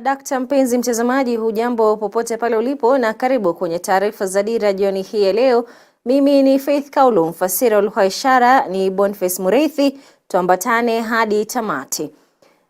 Dakta mpenzi mtazamaji, hujambo popote pale ulipo na karibu kwenye taarifa za Dira jioni hii ya leo. Mimi ni Faith Kaulu, mfasiri wa lugha ishara ni Boniface Mureithi. Tuambatane hadi tamati.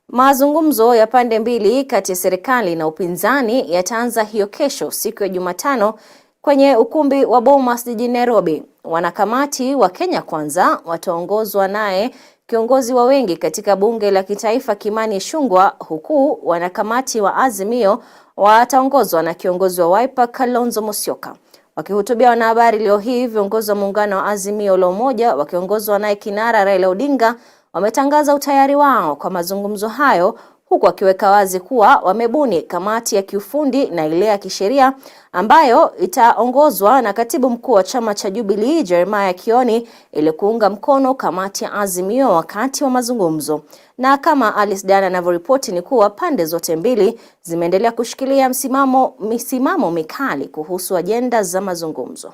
Mazungumzo ya pande mbili kati ya serikali na upinzani yataanza hiyo kesho siku ya Jumatano kwenye ukumbi wa Bomas jijini Nairobi. Wanakamati wa Kenya Kwanza wataongozwa naye kiongozi wa wengi katika bunge la kitaifa Kimani Ichung'wah, huku wanakamati wa Azimio wataongozwa na kiongozi wa Wiper Kalonzo Musyoka. Wakihutubia wanahabari leo hii, viongozi wa muungano wa Azimio la Umoja wakiongozwa naye kinara Raila Odinga wametangaza utayari wao kwa mazungumzo hayo, huku wakiweka wazi kuwa wamebuni kamati ya kiufundi na ile ya kisheria ambayo itaongozwa na katibu mkuu wa chama cha Jubilee Jeremiah Kioni ili kuunga mkono kamati ya Azimio wakati wa mazungumzo. Na kama Alice Dana anavyoripoti ni kuwa pande zote mbili zimeendelea kushikilia misimamo mikali kuhusu ajenda za mazungumzo.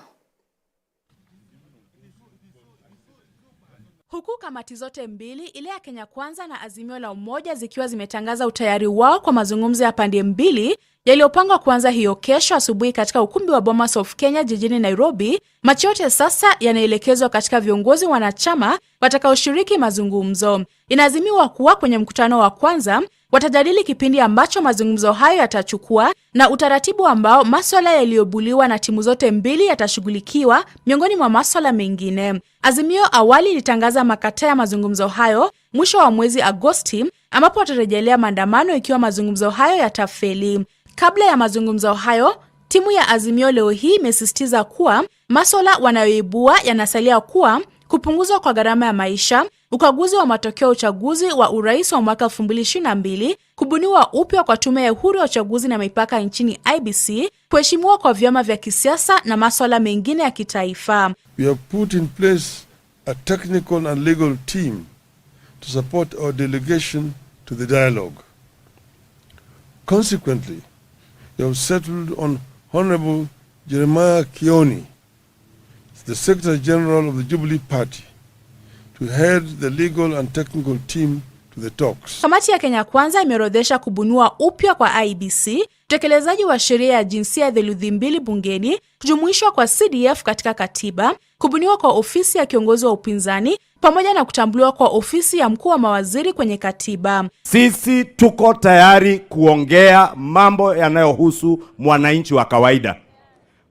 Huku kamati zote mbili, ile ya Kenya Kwanza na Azimio la Umoja, zikiwa zimetangaza utayari wao kwa mazungumzo ya pande mbili yaliyopangwa kuanza hiyo kesho asubuhi katika ukumbi wa Bomas of Kenya jijini Nairobi, macho yote sasa yanaelekezwa katika viongozi wanachama watakaoshiriki mazungumzo. Inaazimiwa kuwa kwenye mkutano wa kwanza watajadili kipindi ambacho mazungumzo hayo yatachukua na utaratibu ambao masuala yaliyobuliwa na timu zote mbili yatashughulikiwa miongoni mwa masuala mengine. Azimio awali ilitangaza makataa ya mazungumzo hayo mwisho wa mwezi Agosti, ambapo watarejelea maandamano ikiwa mazungumzo hayo yatafeli. Kabla ya mazungumzo hayo, timu ya Azimio leo hii imesisitiza kuwa masuala wanayoibua yanasalia kuwa kupunguzwa kwa gharama ya maisha, ukaguzi wa matokeo ya uchaguzi wa urais wa mwaka 2022, kubuniwa upya kwa tume ya uhuru ya uchaguzi na mipaka nchini IBC, kuheshimiwa kwa vyama vya kisiasa na masuala mengine ya kitaifa. We have put in place a technical and legal team to support our delegation to the dialogue. Consequently, we have settled on Honorable Jeremiah Kioni, the Secretary General of the Jubilee Party, to head the legal and technical team to the talks. Kamati ya Kenya Kwanza imeorodhesha kubuniwa upya kwa IBC, utekelezaji wa sheria ya jinsia ya theluthi mbili bungeni, kujumuishwa kwa CDF katika katiba, kubuniwa kwa ofisi ya kiongozi wa upinzani, pamoja na kutambuliwa kwa ofisi ya mkuu wa mawaziri kwenye katiba. Sisi tuko tayari kuongea mambo yanayohusu mwananchi wa kawaida.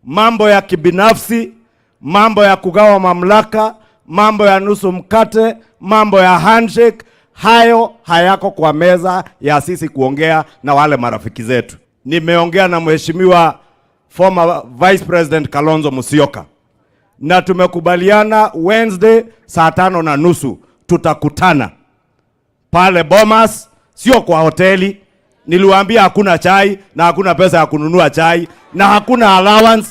Mambo ya kibinafsi, mambo ya kugawa mamlaka, mambo ya nusu mkate, mambo ya handshake, hayo hayako kwa meza ya sisi kuongea na wale marafiki zetu. Nimeongea na mheshimiwa former Vice President Kalonzo Musyoka, na tumekubaliana Wednesday saa 5:30 tutakutana pale Bomas, sio kwa hoteli. Niliwaambia hakuna chai na hakuna pesa ya kununua chai na hakuna allowance.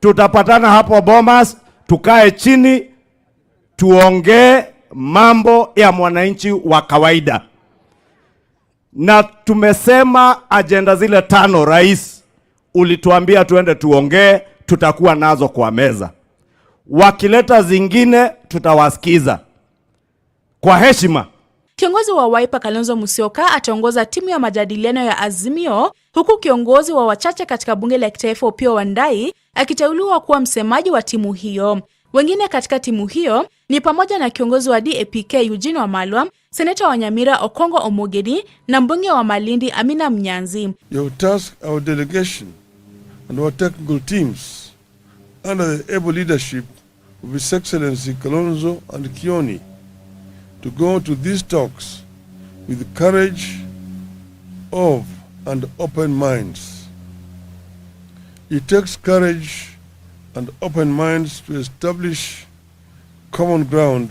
Tutapatana hapo Bomas, tukae chini, tuongee mambo ya mwananchi wa kawaida. Na tumesema agenda zile 5 rais ulituambia tuende tuongee, tutakuwa nazo kwa meza. Wakileta zingine tutawasikiza kwa heshima. Kiongozi wa Wiper Kalonzo Musyoka ataongoza timu ya majadiliano ya Azimio, huku kiongozi wa wachache katika bunge la kitaifa Opiyo Wandayi akiteuliwa kuwa msemaji wa timu hiyo. Wengine katika timu hiyo ni pamoja na kiongozi wa DAP-K Eugene Wamalwa, seneta wa Nyamira Okongo Omogedi na mbunge wa Malindi Amina Mnyanzi. You task our delegation and our technical teams under the able leadership of His Excellency Kalonzo and Kioni to go to these talks with the courage of and open minds. It takes courage and open minds to establish common ground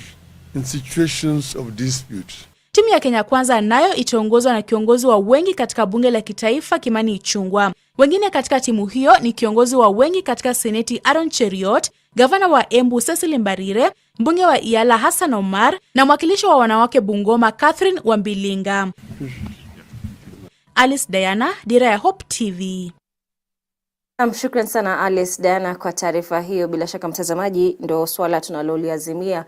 in situations of dispute. Timu ya Kenya Kwanza nayo itaongozwa na kiongozi wa wengi katika bunge la kitaifa Kimani Ichung'wah. Wengine katika timu hiyo ni kiongozi wa wengi katika seneti Aaron Cheriot, gavana wa Embu Cecily Mbarire, mbunge wa Iala Hassan Omar na mwakilishi wa wanawake Bungoma Catherine Wambilinga. Alice Diana, Dira ya Hope TV. Shukran sana Alice Diana kwa taarifa hiyo. Bila shaka mtazamaji, ndio swala tunaloliazimia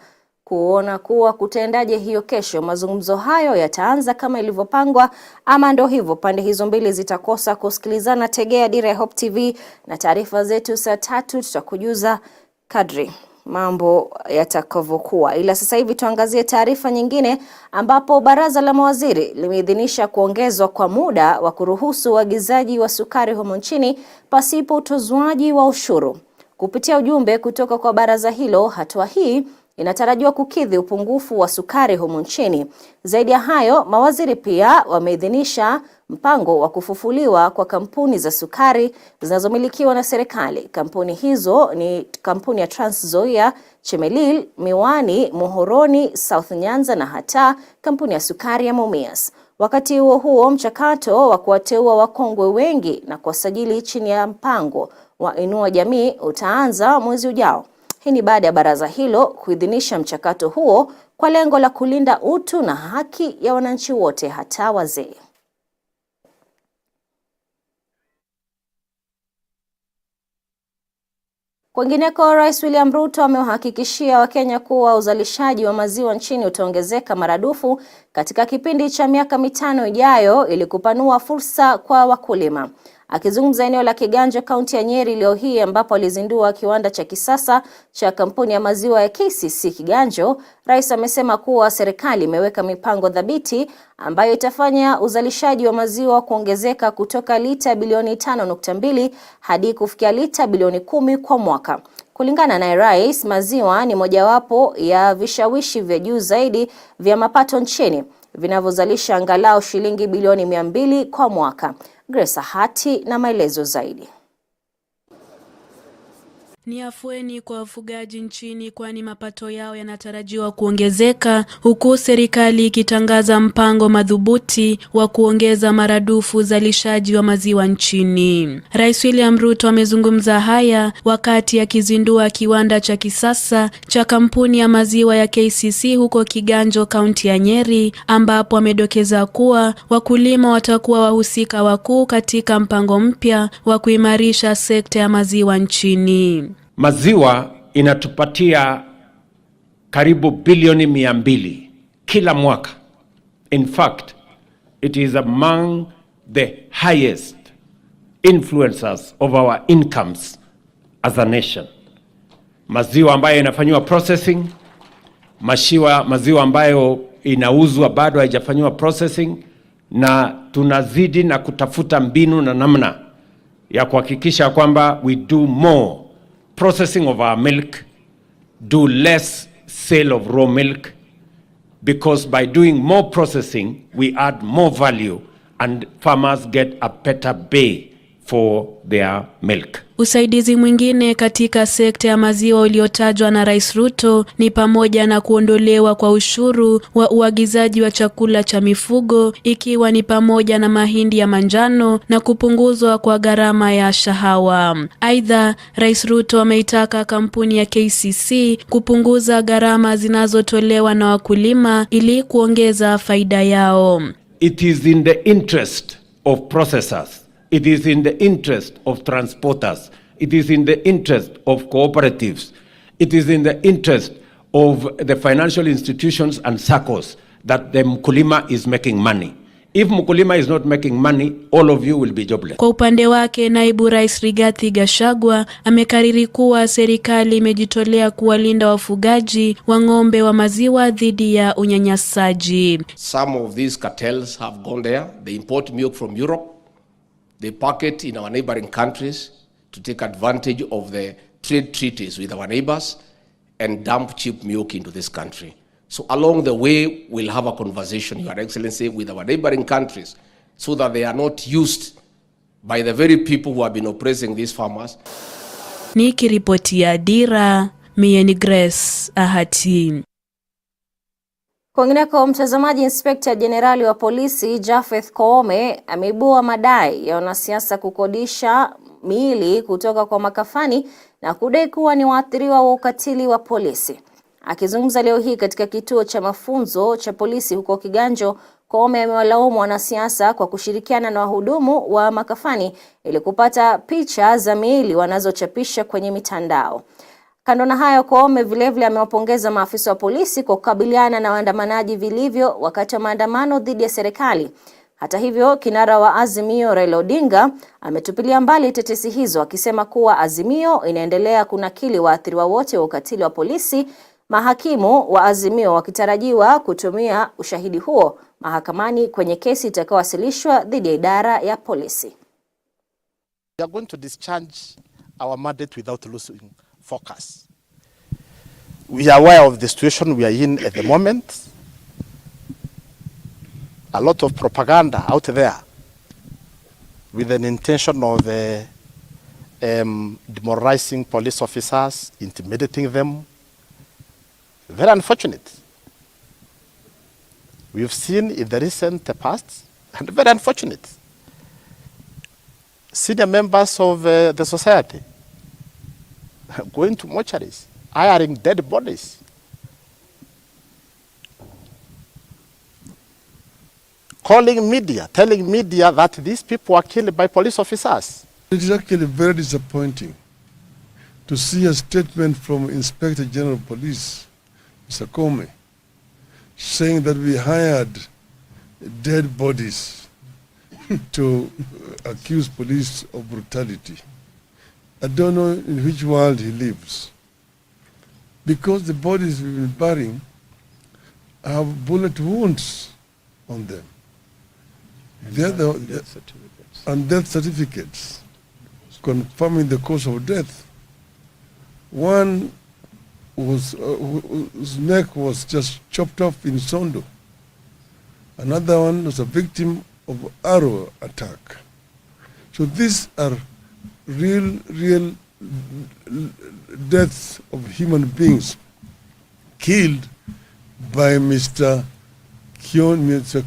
kuona kuwa kutaendaje hiyo kesho. Mazungumzo hayo yataanza kama ilivyopangwa ama ndo hivyo pande hizo mbili zitakosa kusikilizana? Tegea Dira ya Hope TV na taarifa zetu saa 3 tutakujuza kadri mambo yatakavyokuwa. Ila sasa hivi tuangazie taarifa nyingine ambapo baraza la mawaziri limeidhinisha kuongezwa kwa muda wa kuruhusu uagizaji wa sukari humu nchini pasipo utozwaji wa ushuru. Kupitia ujumbe kutoka kwa baraza hilo, hatua hii inatarajiwa kukidhi upungufu wa sukari humu nchini. Zaidi ya hayo, mawaziri pia wameidhinisha mpango wa kufufuliwa kwa kampuni za sukari zinazomilikiwa na serikali. Kampuni hizo ni kampuni ya Trans-Nzoia, Chemelil, Miwani, Muhoroni, South Nyanza na hata kampuni ya sukari ya Mumias. Wakati huo huo, mchakato wa kuwateua wakongwe wengi na kuwasajili chini ya mpango wa Inua Jamii utaanza mwezi ujao. Hii ni baada ya baraza hilo kuidhinisha mchakato huo kwa lengo la kulinda utu na haki ya wananchi wote, hata wazee. Kwingineko, Rais William Ruto amewahakikishia Wakenya kuwa uzalishaji wa maziwa nchini utaongezeka maradufu katika kipindi cha miaka 5 ijayo ili kupanua fursa kwa wakulima. Akizungumza eneo la Kiganjo, kaunti ya Nyeri leo hii ambapo alizindua kiwanda cha kisasa cha kampuni ya maziwa ya KCC Kiganjo, Rais amesema kuwa serikali imeweka mipango thabiti ambayo itafanya uzalishaji wa maziwa kuongezeka kutoka lita bilioni 5.2 hadi kufikia lita bilioni 10 kwa mwaka. Kulingana na Rais, maziwa ni mojawapo ya vishawishi vya juu zaidi vya mapato nchini vinavyozalisha angalau shilingi bilioni 200 kwa mwaka. Grace Hati na maelezo zaidi. Ni afueni kwa wafugaji nchini kwani mapato yao yanatarajiwa kuongezeka, huku serikali ikitangaza mpango madhubuti wa kuongeza maradufu uzalishaji wa maziwa nchini. Rais William Ruto amezungumza haya wakati akizindua kiwanda cha kisasa cha kampuni ya maziwa ya KCC huko Kiganjo, kaunti ya Nyeri, ambapo amedokeza kuwa wakulima watakuwa wahusika wakuu katika mpango mpya wa kuimarisha sekta ya maziwa nchini. Maziwa inatupatia karibu bilioni 200 kila mwaka. In fact, it is among the highest influencers of our incomes as a nation. Maziwa ambayo inafanywa processing, maziwa ambayo inauzwa bado haijafanywa processing, na tunazidi na kutafuta mbinu na namna ya kuhakikisha kwamba we do more processing of our milk, do less sale of raw milk, because by doing more processing, we add more value and farmers get a better pay for their milk. Usaidizi mwingine katika sekta ya maziwa uliotajwa na Rais Ruto ni pamoja na kuondolewa kwa ushuru wa uagizaji wa chakula cha mifugo, ikiwa ni pamoja na mahindi ya manjano na kupunguzwa kwa gharama ya shahawa. Aidha, Rais Ruto ameitaka kampuni ya KCC kupunguza gharama zinazotolewa na wakulima ili kuongeza faida yao. It is in the interest of processors. It is in the interest of transporters. It is in the interest of cooperatives. It is in the interest of the financial institutions and SACCOs that the mkulima is making money. If mkulima is not making money, all of you will be jobless. Kwa upande wake, Naibu Rais Rigathi Gachagua amekariri kuwa serikali imejitolea kuwalinda wafugaji wa ng'ombe wa maziwa dhidi ya unyanyasaji. Some of these cartels have gone there. They import milk from Europe. They pack it in our neighboring countries to take advantage of the trade treaties with our neighbors and dump cheap milk into this country. So along the way, we'll have a conversation, Your Excellency, with our neighboring countries so that they are not used by the very people who have been oppressing these farmers. Nikiripotia Dira, mie ni Grace Ahati. Kwingineko, mtazamaji, Inspekta Jenerali wa Polisi Japheth Koome ameibua madai ya wanasiasa kukodisha miili kutoka kwa makafani na kudai kuwa ni waathiriwa wa ukatili wa polisi. Akizungumza leo hii katika kituo cha mafunzo cha polisi huko Kiganjo, Koome amewalaumu wanasiasa kwa kushirikiana na wahudumu wa makafani ili kupata picha za miili wanazochapisha kwenye mitandao. Kando na hayo, Koome vilevile amewapongeza maafisa wa polisi kwa kukabiliana na waandamanaji vilivyo wakati wa maandamano dhidi ya serikali. Hata hivyo, kinara wa Azimio Raila Odinga ametupilia mbali tetesi hizo, akisema kuwa Azimio inaendelea kunakili waathiriwa wote wa ukatili wa polisi, mahakimu wa Azimio wakitarajiwa kutumia ushahidi huo mahakamani kwenye kesi itakayowasilishwa dhidi ya idara ya polisi. We are going to discharge our mandate without losing focus. We are aware of the situation we are in at the moment. A lot of propaganda out there with an intention of demoralizing police officers, intimidating them. Very unfortunate. We've seen in the recent past, and very unfortunate, senior members of the society going to mortuaries, hiring dead bodies. Calling media, telling media that these people were killed by police officers. It is actually very disappointing to see a statement from Inspector General of Police, Mr. Koome, saying that we hired dead bodies to accuse police of brutality. I don't know in which world he lives. Because the bodies we've been burying have bullet wounds on them. And death certificates confirming the cause of death. One was whose neck was just chopped off in Sondo. Another one was a victim of arrow attack. So these are real deaths of human beings killed by Mr.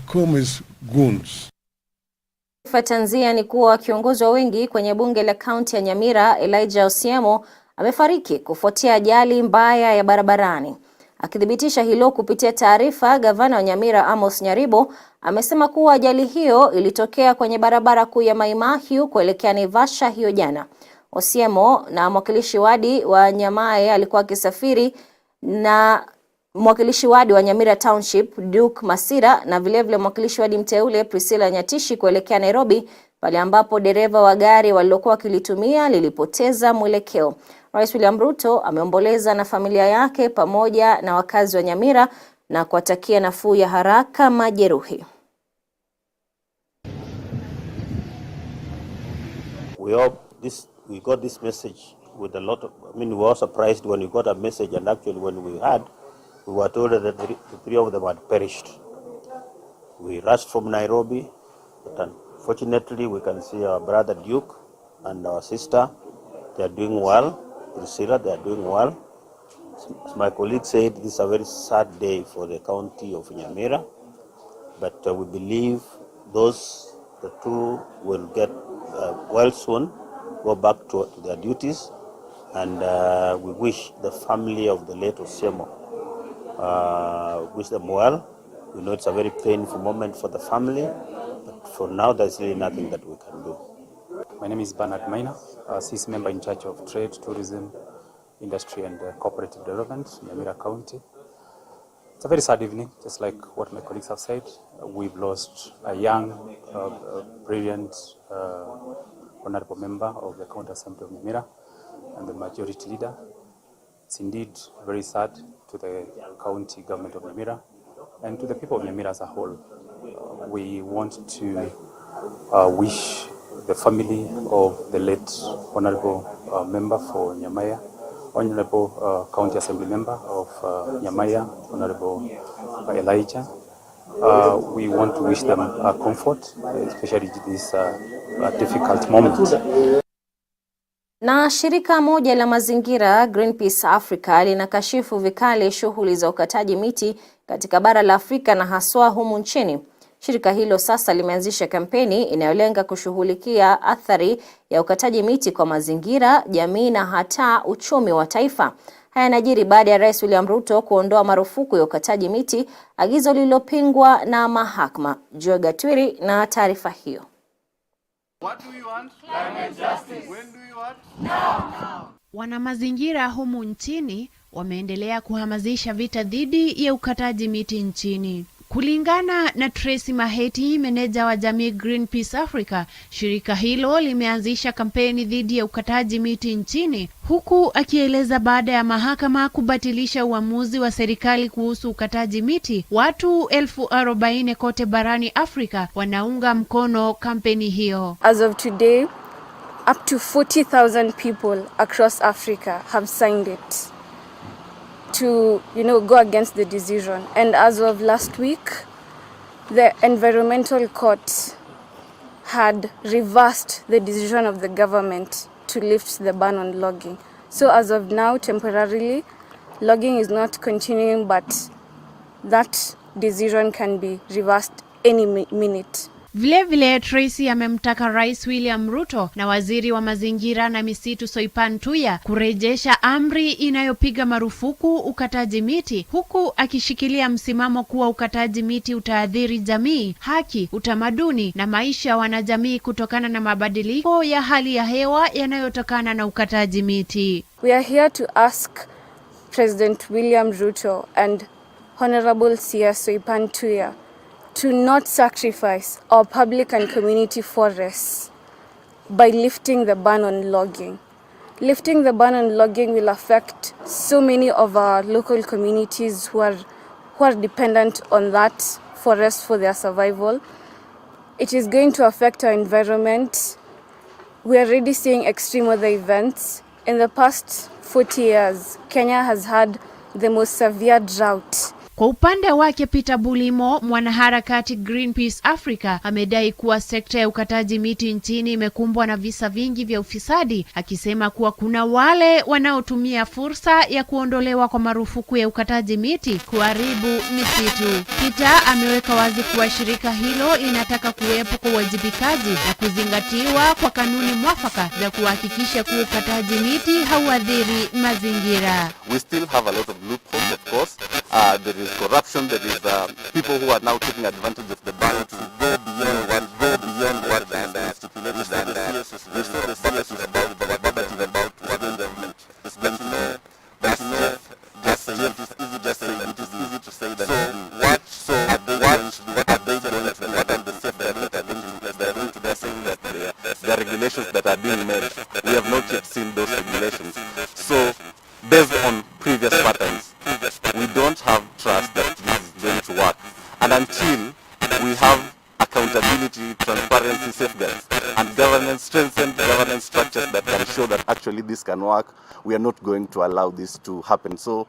Koome's goons. Tanzania ni kuwa kiongozi wa wengi kwenye bunge la kaunti ya Nyamira, Elijah Osiemo, amefariki kufuatia ajali mbaya ya barabarani. Akithibitisha hilo kupitia taarifa, gavana wa Nyamira Amos Nyaribo amesema kuwa ajali hiyo ilitokea kwenye barabara kuu ya Mai Mahiu kuelekea Naivasha hiyo jana. Osiemo na mwakilishi wadi wa Nyamae alikuwa akisafiri na mwakilishi wadi wa Nyamira Township Duke Masira na vilevile mwakilishi wadi mteule Priscilla Nyatishi kuelekea Nairobi, pale ambapo dereva wa gari walilokuwa wakilitumia lilipoteza mwelekeo. Rais William Ruto ameomboleza na familia yake pamoja na wakazi wa Nyamira na kuwatakia nafuu ya haraka majeruhi. We got this message with a lot of, we were surprised when we got a message, and actually when we were told that the three of them had perished. We rushed from Nairobi, but unfortunately we can see our brother Duke and our sister, they are doing well. Priscilla, they are doing well. As my colleague said, this is a very sad day for the county of Nyamira, but we believe the two will get well soon, go back to their duties, and we wish the family of the late Osiemo, wish them well. We know it's a very painful moment for the family, but for now there's really nothing that we can do. My name is Bernard Maina, CIS member in charge of Trade, Tourism, Industry and Cooperative Development, Nyamira County. It's a very sad evening, just like what my colleagues have said. We've lost a young, brilliant, honorable member of the County Assembly of Nyamira and the majority leader. It's indeed very sad to the county government of Nyamira and to the people of Nyamira as a whole. We want to wish the family of the late honorable member for Nyamira, honorable county assembly member of Nyamira, honorable Elijah. We want to wish them comfort, especially this difficult moment. Na shirika moja la mazingira Greenpeace Africa linakashifu vikali shughuli za ukataji miti katika bara la Afrika na haswa humu nchini. Shirika hilo sasa limeanzisha kampeni inayolenga kushughulikia athari ya ukataji miti kwa mazingira, jamii na hata uchumi wa taifa. Haya yanajiri baada ya Rais William Ruto kuondoa marufuku ya ukataji miti, agizo lililopingwa na mahakama. Joe Gatwiri na taarifa hiyo. What do you want? Climate justice. When do you want? Now. Wanamazingira humu nchini wameendelea kuhamasisha vita dhidi ya ukataji miti nchini. Kulingana na Tracy Maheti, meneja wa jamii Greenpeace Africa, shirika hilo limeanzisha kampeni dhidi ya ukataji miti nchini, huku akieleza baada ya mahakama kubatilisha uamuzi wa serikali kuhusu ukataji miti, watu 40,000 kote barani Afrika wanaunga mkono kampeni hiyo. As of today, up to 40,000 people across Africa have signed it to, go against the decision. And as of last week, the Environmental Court had reversed the decision of the government to lift the ban on logging. So as of now, temporarily, logging is not continuing, but that decision can be reversed any minute. Vile Tracy amemtaka Rais William Ruto na Waziri wa Mazingira na Misitu Soipan Tuya kurejesha amri inayopiga marufuku ukataji miti, huku akishikilia msimamo kuwa ukataji miti utaadhiri jamii, haki, utamaduni na maisha ya wanajamii kutokana na mabadiliko ya hali ya hewa yanayotokana na ukataji miti. We are here to ask President William Ruto and Honorable CS Soipan Tuya to not sacrifice our public and community forests by lifting the ban on logging. Lifting the ban on logging will affect so many of our local communities who are dependent on that forest for their survival. It is going to affect our environment. We are already seeing extreme weather events. In the past 40 years, Kenya has had the most severe drought. Kwa upande wake Peter Bulimo, mwanaharakati Greenpeace Africa, amedai kuwa sekta ya ukataji miti nchini imekumbwa na visa vingi vya ufisadi, akisema kuwa kuna wale wanaotumia fursa ya kuondolewa kwa marufuku ya ukataji miti kuharibu misitu. Peter ameweka wazi kuwa shirika hilo linataka kuwepo kwa uwajibikaji na kuzingatiwa kwa kanuni mwafaka za kuhakikisha kuwa ukataji miti hauathiri mazingira. We still have a lot of loopholes, of course. There is corruption, there is people who are now taking advantage of the ban to go beyond what the stipulated by the CS is about the verbatim about what the government is going to do. But it is easy to say that what are they going to do? What are the safeguards that are going to be placed? They are going to be saying that the regulations that are being made, we have not yet seen those regulations. So based on previous patterns, we don't have trust that this is going to work. And until we have accountability, transparency, safeguards, and strengthened governance structures that can show that actually this can work, we are not going to allow this to happen. So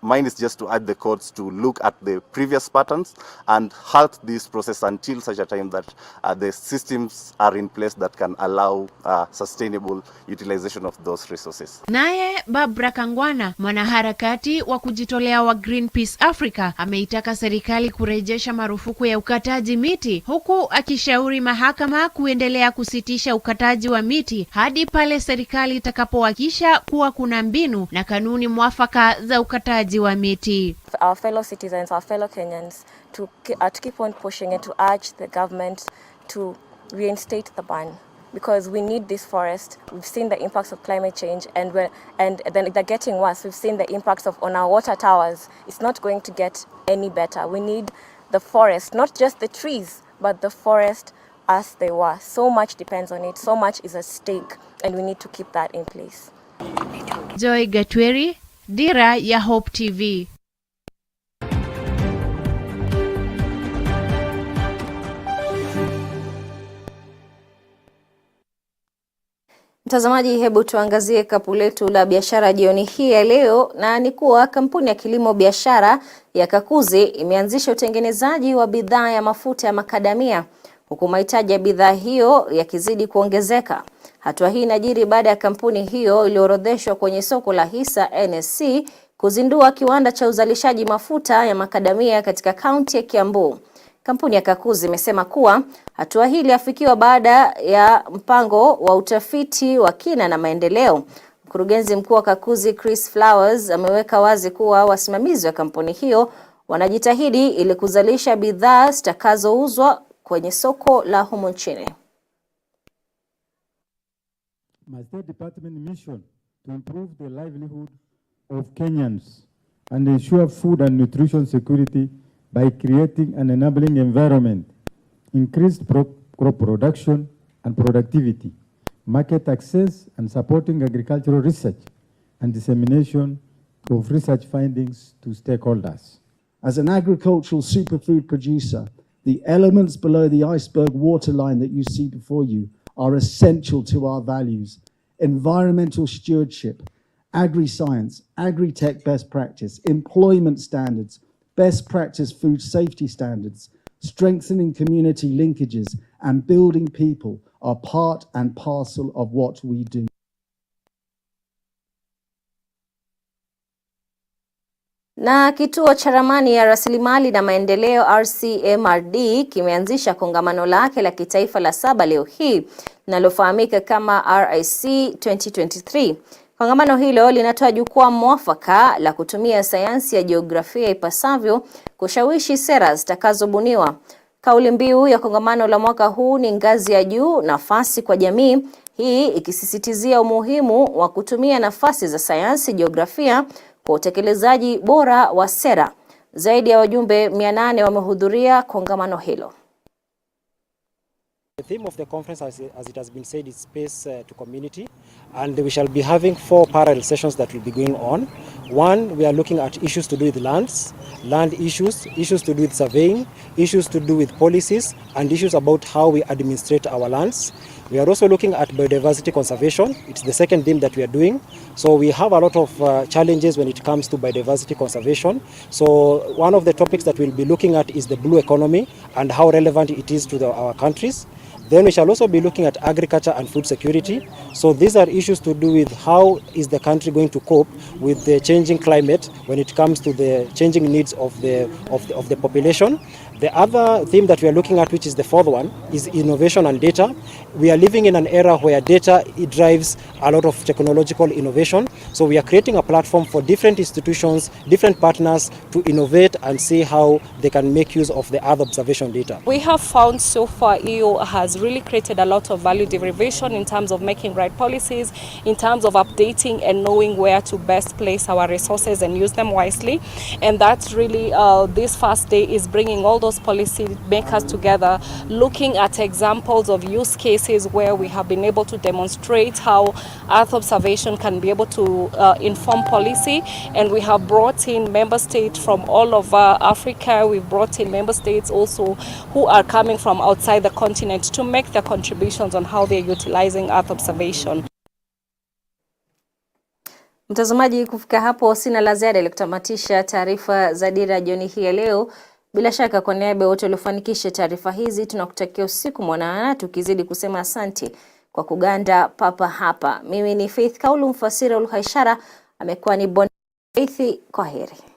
mine is just to urge the courts to look at the previous patterns and halt this process until such a time that the systems are in place that can allow sustainable utilization of those resources. Naye Barbara Kangwana, mwanaharakati wa kujitolea wa Greenpeace Africa, ameitaka serikali kurejesha marufuku ya ukataji miti, huku akishauri mahakama kuendelea kusitisha ukataji wa miti hadi pale serikali itakapohakikisha kuwa kuna mbinu na kanuni mwafaka za ukataji wa miti. Our fellow citizens, our fellow Kenyans, to keep on pushing and to urge the government to reinstate the ban, because we need this forest. We've seen the impacts of climate change, and then they're getting worse. We've seen the impacts on our water towers. It's not going to get any better. We need the forest, not just the trees, but the forest as they were. So much depends on it. So much is at stake, and we need to keep that in place. Joy Gatweri, Dira ya Hope TV. Mtazamaji, hebu tuangazie kapu letu la biashara jioni hii ya leo, na ni kuwa kampuni ya kilimo biashara ya Kakuzi imeanzisha utengenezaji wa bidhaa ya mafuta ya makadamia, huku mahitaji ya bidhaa hiyo yakizidi kuongezeka. Hatua hii inajiri baada ya kampuni hiyo iliyoorodheshwa kwenye soko la hisa NSC kuzindua kiwanda cha uzalishaji mafuta ya makadamia katika kaunti ya Kiambu. Kampuni ya Kakuzi imesema kuwa hatua hii iliafikiwa baada ya mpango wa utafiti wa kina na maendeleo. Mkurugenzi mkuu wa Kakuzi Chris Flowers ameweka wazi kuwa wasimamizi wa kampuni hiyo wanajitahidi ili kuzalisha bidhaa zitakazouzwa kwenye soko la humu nchini. My State Department mission to improve the livelihood of Kenyans and ensure food and nutrition security by creating an enabling environment, increased crop production and productivity, market access, and supporting agricultural research and dissemination of research findings to stakeholders. As an agricultural superfood producer, the elements below the iceberg waterline that you see before you are essential to our values. Environmental stewardship, agri-science, agri-tech best practice, employment standards, best practice food safety standards, strengthening community linkages, and building people are part and parcel of what we do. Na kituo cha ramani ya rasilimali na maendeleo RCMRD kimeanzisha kongamano lake la kitaifa la 7 leo hii linalofahamika kama RIC 2023. Kongamano hilo linatoa jukwaa mwafaka la kutumia sayansi ya jiografia ipasavyo kushawishi sera zitakazobuniwa. Kauli mbiu ya kongamano la mwaka huu ni ngazi ya juu, nafasi kwa jamii, hii ikisisitizia umuhimu wa kutumia nafasi za sayansi jiografia kwa utekelezaji bora wa sera. Zaidi ya wajumbe 800 wamehudhuria kongamano hilo. The theme of the conference, as it has been said, is space to community, and we shall be having 4 parallel sessions that will be going on. One, we are looking at issues to do with land issues, issues to do with surveying, issues to do with policies, and issues about how we administrate our lands. We are also looking at biodiversity conservation. It's the second theme that we are doing. So we have a lot of challenges when it comes to biodiversity conservation. So one of the topics that we'll be looking at is the blue economy and how relevant it is to our countries. Then we shall also be looking at agriculture and food security. So these are issues to do with how is the country going to cope with the changing climate when it comes to the changing needs of the population. The other theme that we are looking at, which is the 4th one, is innovation and data. We are living in an era where data drives a lot of technological innovation. So we are creating a platform for different institutions, different partners to innovate and see how they can make use of the Earth observation data. We have found so far EU has really created a lot of value derivation in terms of making right policies, in terms of updating and knowing where to best place our resources and use them wisely. And that's really, this first day is bringing all those policy makers together, looking at examples of use cases where we have been able to demonstrate how Earth observation can be able to inform policy. And we have brought in member states from all over Africa. We've brought in member states also who are coming from outside the continent to make their contributions on how they're utilizing Earth observation. Mtazamaji, kufika hapo sina la ziada ili kutamatisha taarifa za Dira jioni hii ya leo. Bila shaka kwa niaba wote waliofanikisha taarifa hizi tunakutakia usiku mwanana, tukizidi kusema asante kwa kuganda papa hapa. Mimi ni Faith Kaulu, mfasiri wa lugha ishara, amekuwa ni Bon Faith. Kwaheri.